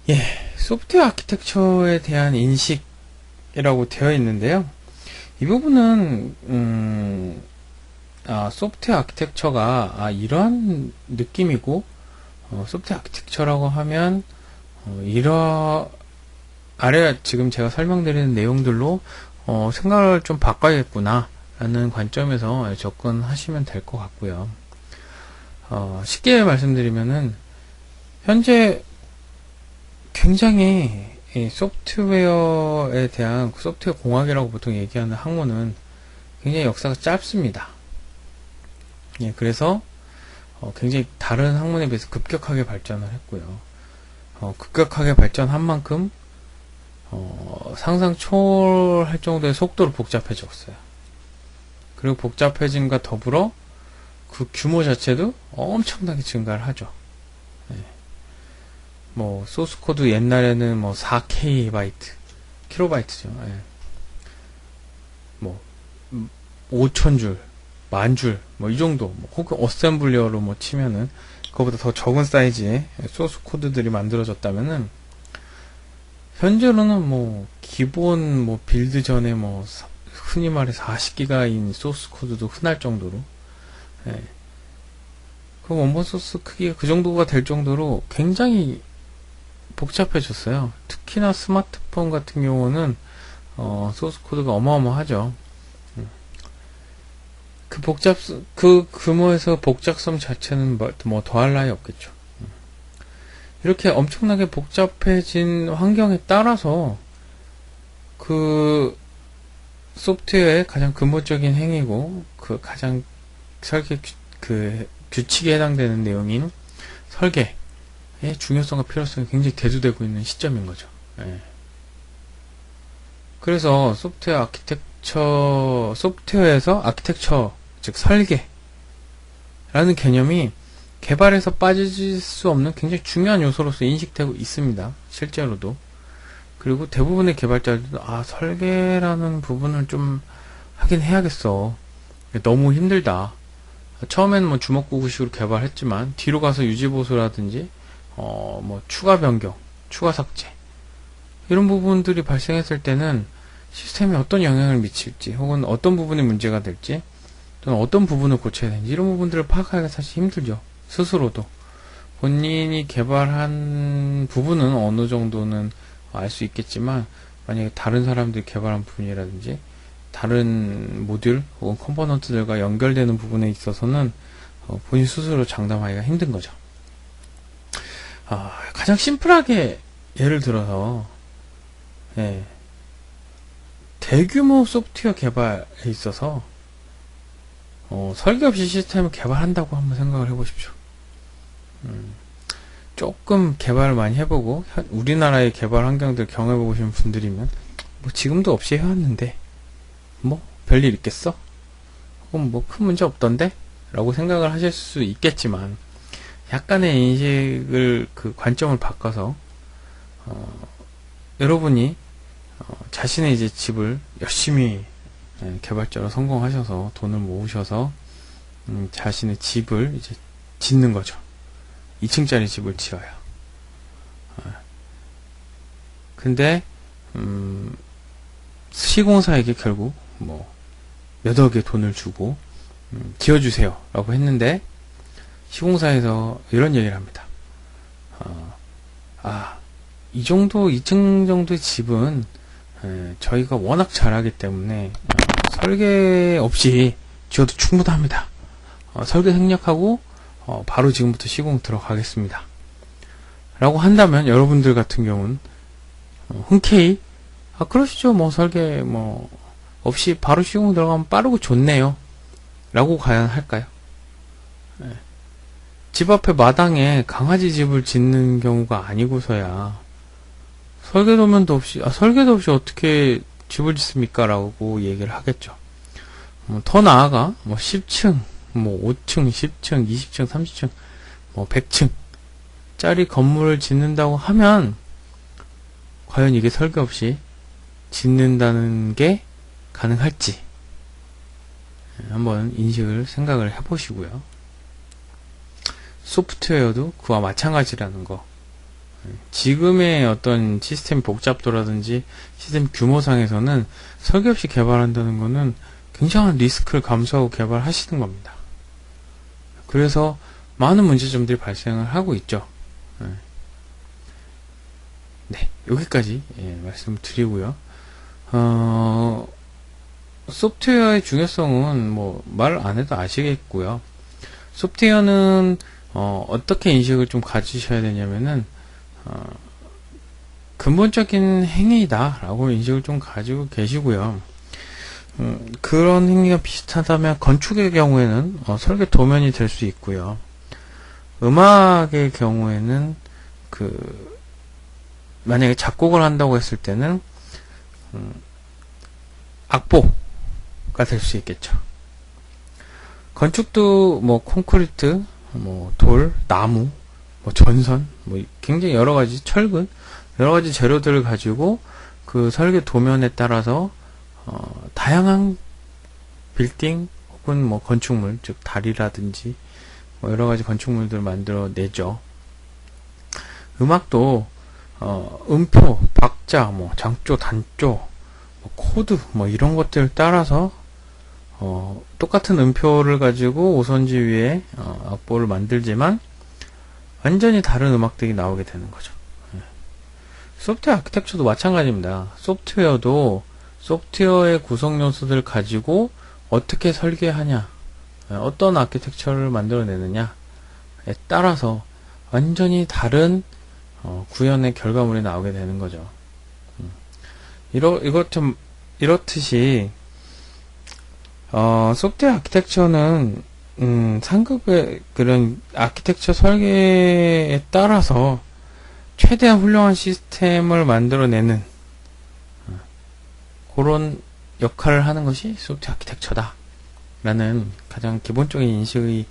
예, 소프트웨어 아키텍처에 대한 인식이라고 되어 있는데요. 이 부분은 소프트웨어 아키텍처가 이러한 느낌이고, 소프트웨어 아키텍처라고 하면 아래 지금 제가 설명드리는 내용들로 생각을 좀 바꿔야겠구나 라는 관점에서 접근하시면 될 것 같고요. 쉽게 말씀드리면은 현재 굉장히 이 소프트웨어에 대한 소프트웨어 공학이라고 보통 얘기하는 학문은 굉장히 역사가 짧습니다. 예, 그래서 굉장히 다른 학문에 비해서 급격하게 발전을 했고요. 급격하게 발전한 만큼 상상 초월할 정도의 속도로 복잡해졌어요. 그리고 복잡해짐과 더불어 그 규모 자체도 엄청나게 증가를 하죠. 예. 뭐 소스 코드 옛날에는 뭐 4K 킬로바이트죠. 예. 뭐 5,000줄, 10,000줄, 뭐 이 정도, 혹은 어셈블리어로 뭐 치면은 그거보다 더 적은 사이즈의 소스 코드들이 만들어졌다면은 현재로는 뭐 기본 뭐 빌드 전에 뭐 흔히 말해 40기가인 소스 코드도 흔할 정도로, 예. 그 원본 소스 크기가 그 정도가 될 정도로 굉장히 복잡해졌어요. 특히나 스마트폰 같은 경우는 소스 코드가 어마어마하죠. 그 규모에서 복잡성 자체는 뭐 더할 나위 없겠죠. 이렇게 엄청나게 복잡해진 환경에 따라서 그 소프트웨어의 가장 근본적인 행위고 그 가장 설계 규칙에 해당되는 내용인 설계의 중요성과 필요성이 굉장히 대두되고 있는 시점인 거죠. 예. 그래서 소프트웨어에서 아키텍처, 즉 설계라는 개념이 개발에서 빠질 수 없는 굉장히 중요한 요소로서 인식되고 있습니다. 실제로도. 그리고 대부분의 개발자들도 설계라는 부분을 좀 하긴 해야겠어. 너무 힘들다. 처음에는 뭐 주먹구구식으로 개발했지만 뒤로 가서 유지보수라든지 뭐 추가 변경, 추가 삭제 이런 부분들이 발생했을 때는 시스템에 어떤 영향을 미칠지 혹은 어떤 부분이 문제가 될지 또는 어떤 부분을 고쳐야 되는지 이런 부분들을 파악하기가 사실 힘들죠. 스스로도 본인이 개발한 부분은 어느 정도는 알 수 있겠지만 만약에 다른 사람들이 개발한 부분이라든지 다른 모듈 혹은 컴포넌트들과 연결되는 부분에 있어서는 본인 스스로 장담하기가 힘든 거죠. 가장 심플하게 예를 들어서 대규모 소프트웨어 개발에 있어서 설계 없이 시스템을 개발한다고 한번 생각을 해보십시오. 조금 개발을 많이 해보고 우리나라의 개발 환경들 경험해보신 분들이면 뭐 지금도 없이 해왔는데 뭐 별일 있겠어? 혹은 뭐 큰 문제 없던데? 라고 생각을 하실 수 있겠지만 약간의 인식을 관점을 바꿔서 여러분이 자신의 이제 집을 열심히 개발자로 성공하셔서 돈을 모으셔서 자신의 집을 이제 짓는 거죠. 2층짜리 집을 지어요. 근데 시공사에게 결국 뭐 몇억의 돈을 주고 지어주세요 라고 했는데 시공사에서 이런 얘기를 합니다. 이 정도 2층 정도의 집은 저희가 워낙 잘하기 때문에 설계 없이 지어도 충분합니다. 설계 생략하고 바로 지금부터 시공 들어가겠습니다 라고 한다면 여러분들 같은 경우는 흔쾌히 그러시죠. 뭐 설계 뭐 없이 바로 시공 들어가면 빠르고 좋네요 라고 과연 할까요? 집 앞에 마당에 강아지 집을 짓는 경우가 아니고서야 설계도면도 없이 설계도 없이 어떻게 집을 짓습니까? 라고 얘기를 하겠죠. 더 나아가 뭐 10층 뭐 5층, 10층, 20층, 30층, 뭐 100층 짜리 건물을 짓는다고 하면 과연 이게 설계 없이 짓는다는 게 가능할지 한번 생각을 해보시고요. 소프트웨어도 그와 마찬가지라는 거 지금의 어떤 시스템 복잡도라든지 시스템 규모상에서는 설계 없이 개발한다는 거는 굉장한 리스크를 감수하고 개발하시는 겁니다. 그래서 많은 문제점들이 발생을 하고 있죠. 네, 여기까지 말씀드리고요. 소프트웨어의 중요성은 뭐 말 안 해도 아시겠고요. 소프트웨어는 어떻게 인식을 좀 가지셔야 되냐면은 근본적인 행위다 라고 인식을 좀 가지고 계시고요. 그런 행위가 비슷하다면 건축의 경우에는 설계 도면이 될 수 있고요. 음악의 경우에는 만약에 작곡을 한다고 했을 때는 악보가 될 수 있겠죠. 건축도 뭐 콘크리트, 뭐 돌, 나무, 뭐 전선, 뭐 굉장히 여러 가지 철근, 여러 가지 재료들을 가지고 그 설계 도면에 따라서 다양한 빌딩 혹은 뭐 건축물, 즉 다리라든지 뭐 여러 가지 건축물들을 만들어내죠. 음악도 음표, 박자, 뭐 장조, 단조, 뭐 코드, 뭐 이런 것들을 따라서 똑같은 음표를 가지고 오선지 위에 악보를 만들지만 완전히 다른 음악들이 나오게 되는 거죠. 소프트웨어 아키텍처도 마찬가지입니다. 소프트웨어도 소프트웨어의 구성 요소들을 가지고 어떻게 설계하냐, 어떤 아키텍처를 만들어내느냐에 따라서 완전히 다른 구현의 결과물이 나오게 되는 거죠. 이렇듯이 소프트웨어 아키텍처는 상급의 그런 아키텍처 설계에 따라서 최대한 훌륭한 시스템을 만들어내는 그런 역할을 하는 것이 소프트웨어 아키텍처다 라는 가장 기본적인 인식이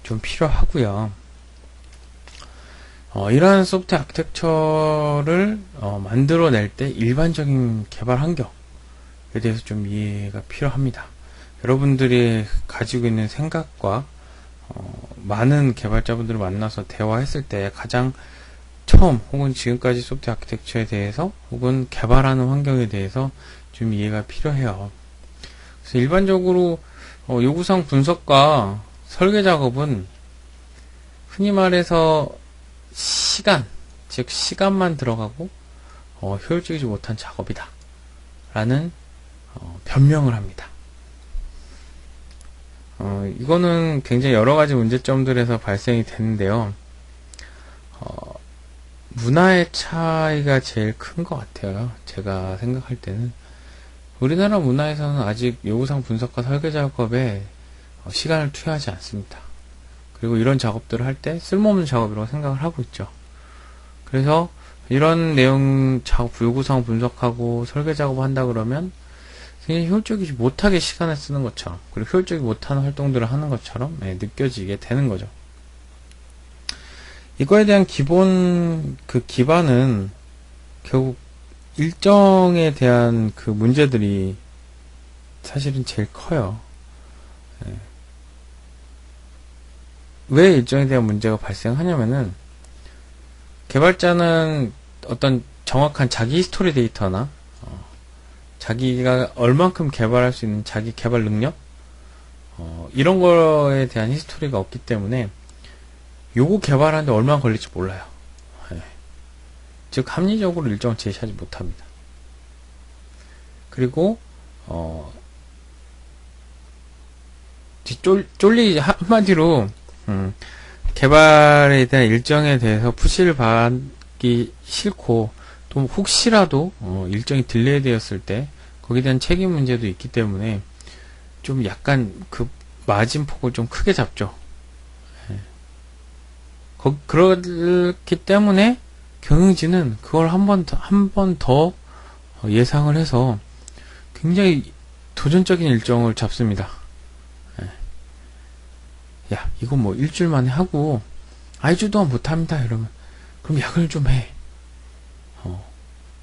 좀 필요하고요. 이러한 소프트웨어 아키텍처를 만들어낼 때 일반적인 개발 환경에 대해서 좀 이해가 필요합니다. 여러분들이 가지고 있는 생각과 많은 개발자분들을 만나서 대화했을 때 가장 처음 혹은 지금까지 소프트웨어 아키텍처에 대해서 혹은 개발하는 환경에 대해서 좀 이해가 필요해요. 그래서 일반적으로 요구사항 분석과 설계 작업은 흔히 말해서 시간만 들어가고 효율적이지 못한 작업이다 라는 변명을 합니다. 이거는 굉장히 여러가지 문제점들에서 발생이 되는데요. 문화의 차이가 제일 큰 것 같아요. 제가 생각할 때는 우리나라 문화에서는 아직 요구사항 분석과 설계 작업에 시간을 투여하지 않습니다. 그리고 이런 작업들을 할 때 쓸모없는 작업이라고 생각을 하고 있죠. 그래서 이런 내용 요구사항 분석하고 설계 작업을 한다 그러면 굉장히 효율적이지 못하게 시간을 쓰는 것처럼, 그리고 효율적이지 못한 활동들을 하는 것처럼 느껴지게 되는 거죠. 이거에 대한 기반은 결국 일정에 대한 그 문제들이 사실은 제일 커요. 왜 일정에 대한 문제가 발생하냐면은 개발자는 어떤 정확한 자기 히스토리 데이터나 자기가 얼만큼 개발할 수 있는 자기 개발 능력 이런 거에 대한 히스토리가 없기 때문에 요거 개발하는데 얼마나 걸릴지 몰라요. 즉 합리적으로 일정을 제시하지 못합니다. 그리고 한마디로 개발에 대한 일정에 대해서 푸시를 받기 싫고 또 혹시라도 일정이 딜레이 되었을 때 거기에 대한 책임 문제도 있기 때문에 좀 약간 그 마진폭을 좀 크게 잡죠. 그렇기 때문에 경영진은 그걸 한 번 더 예상을 해서 굉장히 도전적인 일정을 잡습니다. 야, 이거 뭐 일주일 만에 하고 2주 동안 못합니다. 이러면 그럼 야근을 좀 해.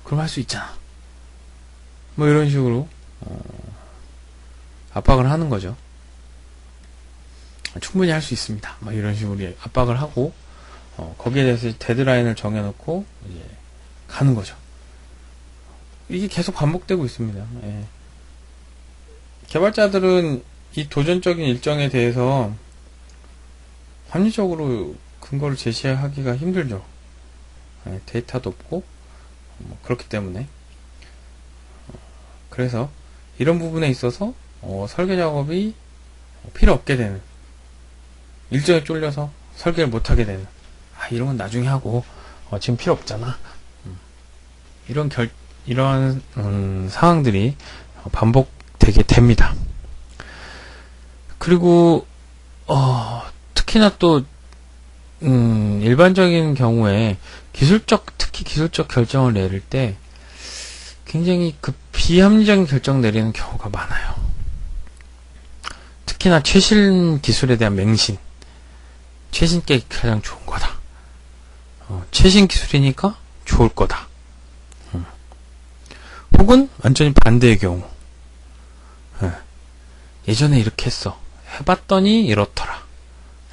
그럼 할 수 있잖아. 뭐 이런 식으로 압박을 하는 거죠. 충분히 할 수 있습니다. 뭐 이런 식으로 압박을 하고 거기에 대해서 데드라인을 정해놓고 가는 거죠. 이게 계속 반복되고 있습니다. 예. 개발자들은 이 도전적인 일정에 대해서 합리적으로 근거를 제시하기가 힘들죠. 예, 데이터도 없고 그렇기 때문에. 그래서 이런 부분에 있어서 설계 작업이 필요 없게 되는, 일정에 쫄려서 설계를 못하게 되는, 이런 건 나중에 하고 지금 필요 없잖아, 이런 상황들이 반복되게 됩니다. 그리고 특히나 또 일반적인 경우에 특히 기술적 결정을 내릴 때 굉장히 비합리적인 결정 내리는 경우가 많아요. 특히나 최신 기술에 대한 맹신, 최신 게 가장 좋은 거다, 최신 기술이니까 좋을 거다, 혹은 완전히 반대의 경우, 예전에 이렇게 했어, 해봤더니 이렇더라,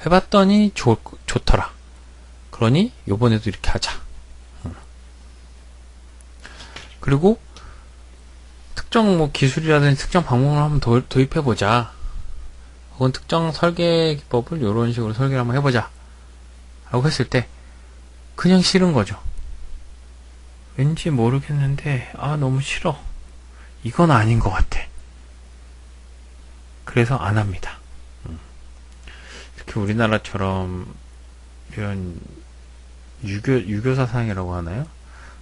해봤더니 좋더라, 그러니 요번에도 이렇게 하자. 그리고 특정 기술이라든지 특정 방법을 한번 도입해보자, 혹은 특정 설계 기법을 이런 식으로 설계를 한번 해보자 라고 했을 때 그냥 싫은 거죠. 왠지 모르겠는데 너무 싫어, 이건 아닌 것 같아, 그래서 안 합니다. 이렇게 우리나라처럼 이런 유교 사상이라고 하나요?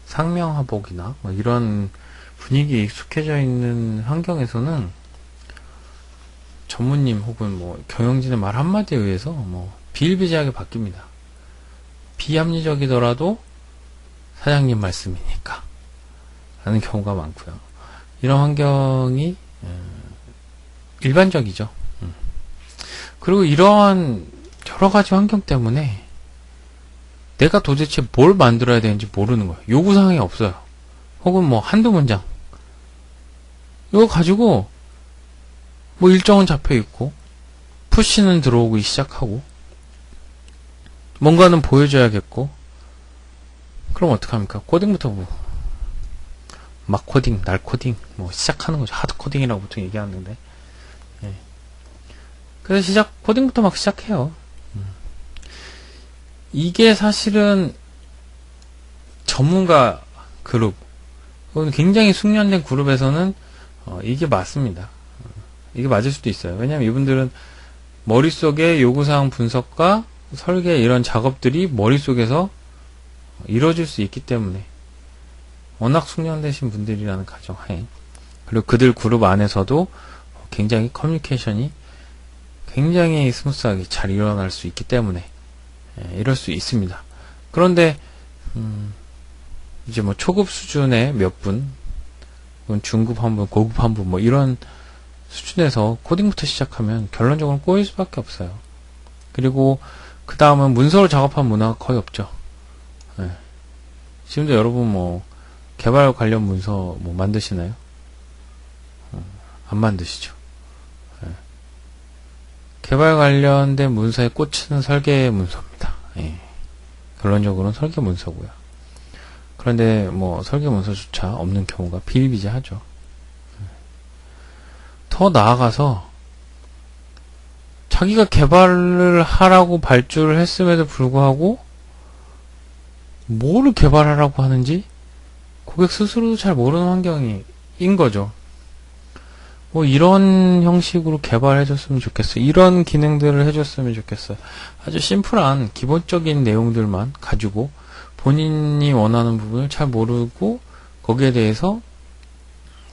상명하복이나 이런 분위기에 익숙해져 있는 환경에서는 전무님 혹은 경영진의 말 한마디에 의해서 비일비재하게 바뀝니다. 비합리적이더라도 사장님 말씀이니까 라는 경우가 많고요. 이런 환경이 일반적이죠. 그리고 이러한 여러가지 환경 때문에 내가 도대체 뭘 만들어야 되는지 모르는 거예요. 요구사항이 없어요. 혹은 한두 문장, 이거 가지고 일정은 잡혀있고 푸시는 들어오기 시작하고 뭔가는 보여줘야겠고, 그럼 어떡합니까? 코딩부터 막 코딩, 날 코딩 시작하는 거죠. 하드 코딩이라고 보통 얘기하는데, 그래서 코딩부터 막 시작해요. 이게 사실은 전문가 그룹, 굉장히 숙련된 그룹에서는 이게 맞습니다. 이게 맞을 수도 있어요. 왜냐하면 이분들은 머릿속에 요구사항 분석과 설계 이런 작업들이 머릿속에서 이루어질 수 있기 때문에, 워낙 숙련되신 분들이라는 가정하에, 그리고 그들 그룹 안에서도 굉장히 커뮤니케이션이 굉장히 스무스하게 잘 일어날 수 있기 때문에 이럴 수 있습니다. 그런데 이제 초급 수준의 몇 분, 중급 한 분, 고급 한 분 이런 수준에서 코딩부터 시작하면 결론적으로 꼬일 수밖에 없어요. 그리고 그 다음은 문서로 작업한 문화가 거의 없죠. 지금도 여러분 개발 관련 문서 만드시나요? 안 만드시죠. 개발 관련된 문서에 꽂히는 설계 문서입니다. 결론적으로는 설계 문서고요. 그런데 설계 문서조차 없는 경우가 비일비재하죠. 더 나아가서 자기가 개발을 하라고 발주를 했음에도 불구하고 뭐를 개발하라고 하는지 고객 스스로도 잘 모르는 환경인 거죠. 이런 형식으로 개발해줬으면 좋겠어요. 이런 기능들을 해줬으면 좋겠어요. 아주 심플한 기본적인 내용들만 가지고 본인이 원하는 부분을 잘 모르고 거기에 대해서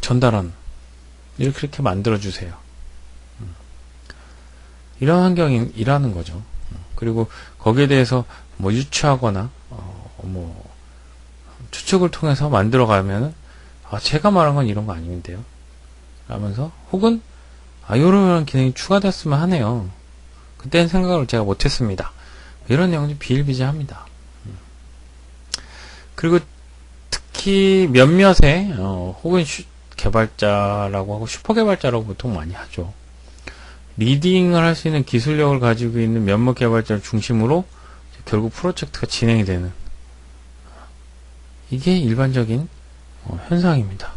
전달하는, 이렇게 만들어주세요. 이런 환경이라는 거죠. 그리고 거기에 대해서 유추하거나 추측을 통해서 만들어가면 제가 말한 건 이런 거 아닌데요 라면서, 혹은 요런 기능이 추가됐으면 하네요, 그때는 생각을 제가 못했습니다, 이런 내용이 비일비재합니다. 그리고 특히 몇몇의 혹은 개발자라고 하고 슈퍼 개발자라고 보통 많이 하죠. 리딩을 할 수 있는 기술력을 가지고 있는 몇몇 개발자를 중심으로 결국 프로젝트가 진행이 되는, 이게 일반적인 현상입니다.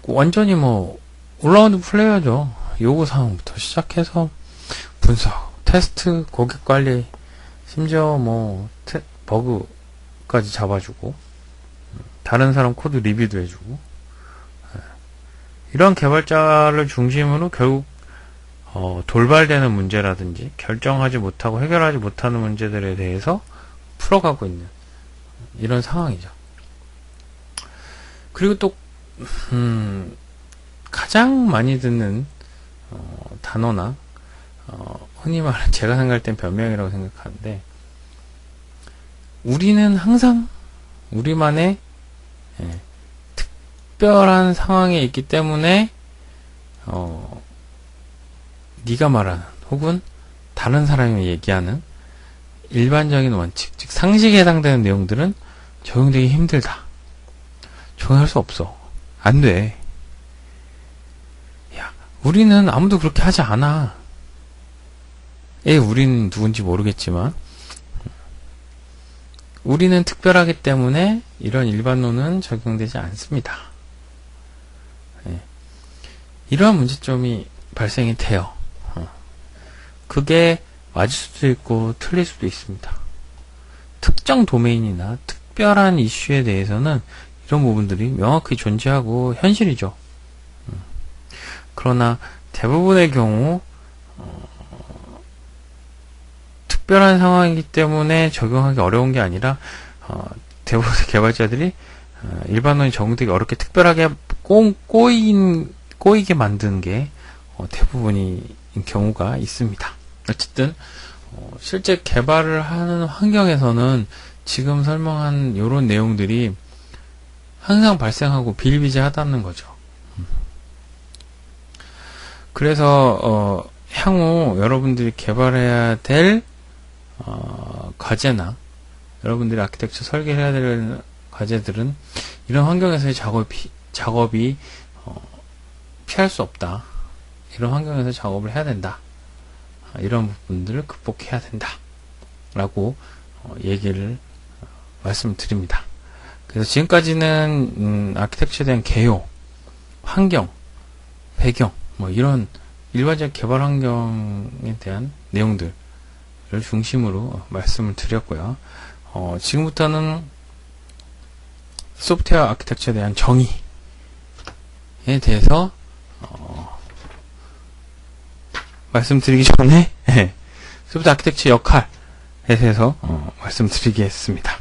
완전히 올라운드 플레이어죠. 요구사항부터 시작해서 분석, 테스트, 고객 관리, 심지어 버그까지 잡아주고, 다른 사람 코드 리뷰도 해주고, 이런 개발자를 중심으로 결국 돌발되는 문제라든지 결정하지 못하고 해결하지 못하는 문제들에 대해서 풀어가고 있는 이런 상황이죠. 그리고 또 가장 많이 듣는 단어나 흔히 말하는 제가 생각할 땐 변명이라고 생각하는데, 우리는 항상 우리만의 특별한 상황에 있기 때문에 네가 말하는 혹은 다른 사람이 얘기하는 일반적인 원칙, 즉 상식에 해당되는 내용들은 적용되기 힘들다. 적용할 수 없어. 안 돼. 야, 우리는 아무도 그렇게 하지 않아. 우리는 누군지 모르겠지만 우리는 특별하기 때문에 이런 일반론은 적용되지 않습니다. 이러한 문제점이 발생이 돼요. 그게 맞을 수도 있고 틀릴 수도 있습니다. 특정 도메인이나 특별한 이슈에 대해서는 이런 부분들이 명확히 존재하고 현실이죠. 그러나 대부분의 경우 특별한 상황이기 때문에 적용하기 어려운 게 아니라 대부분의 개발자들이 일반론이 적용되기 어렵게 특별하게 꼬이게 만드는 게 대부분인 경우가 있습니다. 어쨌든 실제 개발을 하는 환경에서는 지금 설명한 이런 내용들이 항상 발생하고 비일비재하다는 거죠. 그래서 향후 여러분들이 개발해야 될 과제나 여러분들이 아키텍처 설계를 해야 될 과제들은 이런 환경에서의 작업이 피할 수 없다. 이런 환경에서 작업을 해야 된다. 이런 부분들을 극복해야 된다. 라고 얘기를 말씀드립니다. 그래서 지금까지는 아키텍처에 대한 개요, 환경, 배경, 이런 일반적 개발 환경에 대한 내용들을 중심으로 말씀을 드렸고요. 지금부터는 소프트웨어 아키텍처에 대한 정의에 대해서 말씀드리기 전에 소프트웨어 아키텍처 역할에 대해서 말씀드리겠습니다.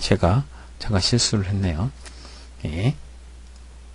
제가 잠깐 실수를 했네요.